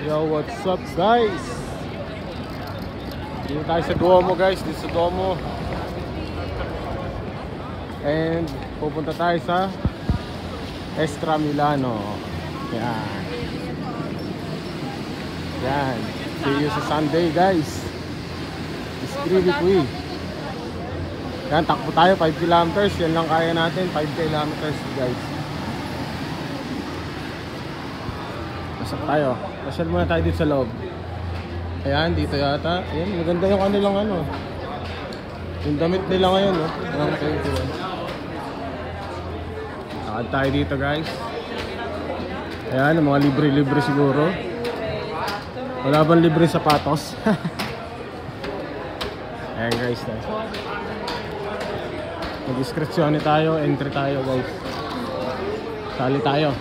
Yo, what's up guys? Dito tayo sa Duomo guys, dito sa Duomo. And pupunta tayo sa Estra Milano. Yan. Yan. See you sa Sunday guys. Iskrivikuy. Yan, takbo tayo 5 kilometers. Yan lang kaya natin, 5 kilometers guys. Pasok tayo. Pasyal muna tayo dito sa loob. Ayan, dito yata. Ayan, maganda yung kanilang ano. Yung damit nila ngayon, no? Nakad tayo dito guys. Ayan, mga libre-libre siguro. Wala bang libre sapatos? Ayan guys. Mag-discretion tayo, entry tayo guys. Sali tayo.